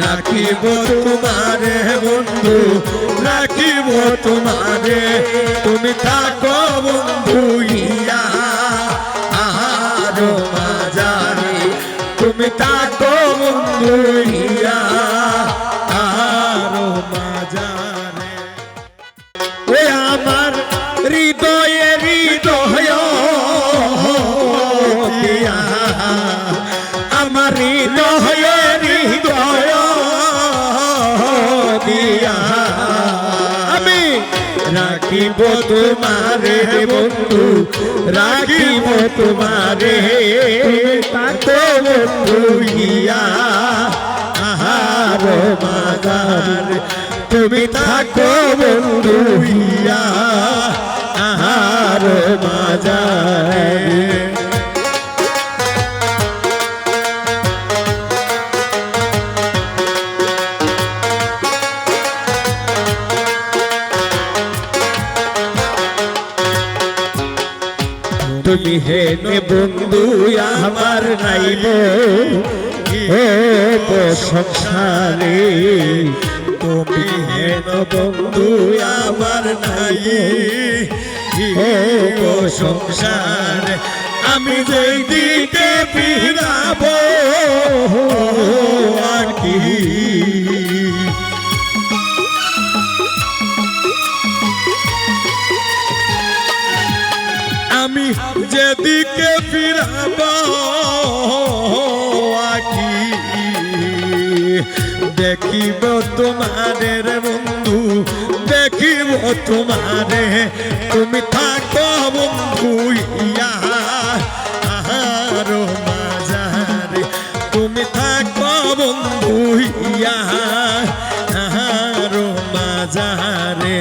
রাখিব তোমারে বন্ধু রাখিব তোমারে তুমি থাকো বন্ধু ইয়া আহারো মাঝারে তুমি থাকো বন্ধু ইয়া আহারো মাঝারে ওই আমার হৃদয়ে হৃদয় দিয়া আমার হৃদয়ে হৃদয় দিয়া আমি রাখিব তোমারে বন্ধু রাখিব তোমারে তাতে বন্ধু ইয়া আহার মাঝার তুমি থাকো বন্ধু ইয়া আহার মাঝার তুমি হেনে বন্ধু আমার নাইব ও সংসারে তুমি হেন বন্ধু আমার নাই ও সংসারে আমি যেই দিকে ফিরাব আর কি আমি যেদিকে ফিরাব আকি দেখিব তোমারে বন্ধু দেখিব তোমারে তুমি থাকো বন্ধু ইয়া আহার মাঝারে তুমি থাকো বন্ধু ইয়া আহার মাঝারে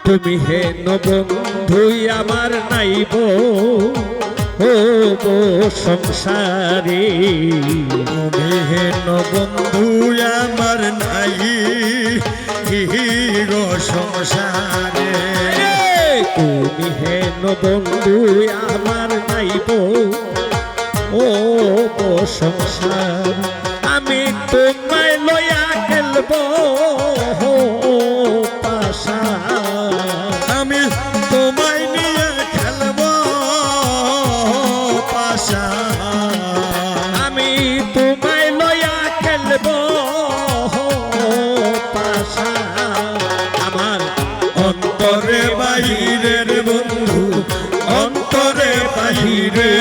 তুমি হেন বন্ধু আমার নাইব ও সংসারে তুমি হেন বন্ধু আমার নাই গো সংসারে তুমি হেন বন্ধু আমার নাইব ও সংসার আমি তোমায় লয়া খেলব পাশা আমি তোমায় নিয়ে খেলব পাশা আমি তোমায় লয়া খেলব পাশা আমার অন্তরে বাহিরের বন্ধু অন্তরে বাহিরে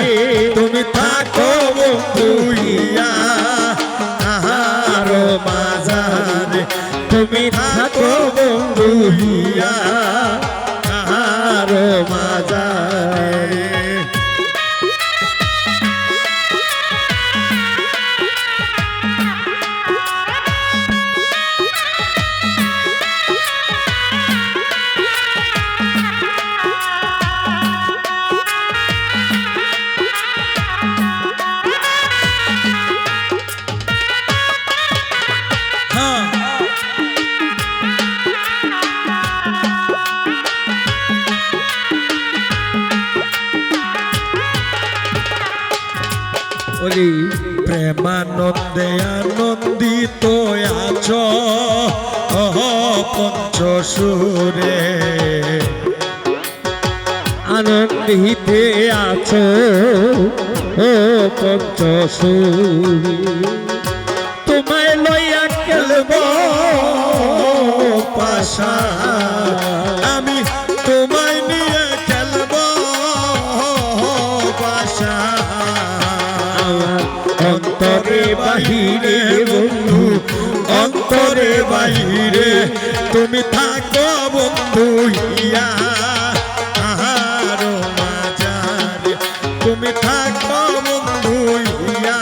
তুমি থাকো বন্ধু ইয়া আহার মাঝারে তুমি থাকো বন্ধু ইয়া আহার মাঝারে প্রেমানন্দে আনন্দিত আছো পঞ্চসুরে আনন্দিতে আছো পঞ্চসুরে তোমায় লইয়া খেলব পাশা আমি তোমায় নিয়ে খেলব পাশা অন্তরে বাহিরে বন্ধু অন্তরে বাহিরে তুমি থাকো বন্ধু ইয়া আহার মাঝারে তুমি থাকো বন্ধু ইয়া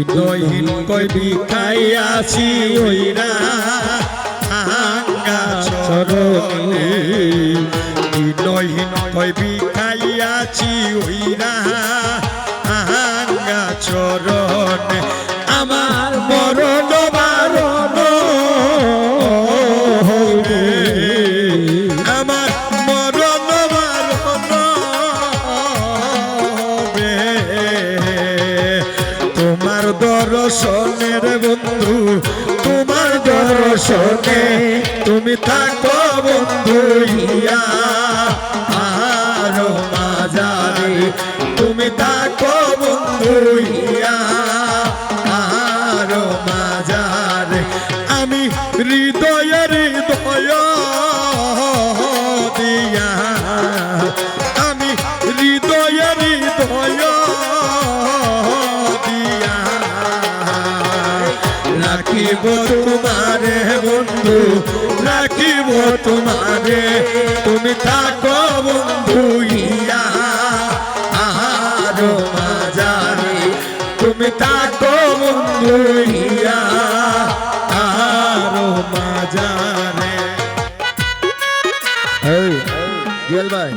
হৃদয়হীন কইবি খাইয়াছি ওইরা আঙ্গা চরণে হৃদয়হীন কইবি খাইয়াছি ওইরা আঙ্গা চরণে আমার মরণ বারণ হইবে আমার মরণ বারণ হবে তোমার দর্শনের বন্ধু তোমার দর্শনে তুমি থাকো বন্ধু ইয়া আর মাঝারে তুমি থাকো বন্ধু ইয়া আর মাঝারে আমি হৃদয়ের হৃদয় দিয়া আমি হৃদয়ের হৃদয় দিয়া রাখিব তোমারে বন্ধু রাখিব তোমারে তুমি থাকো বন্ধু ইয়া আর মাঝারে তুমি থাকো বন্ধু ইয়া আর মাঝারে জুয়েল ভাই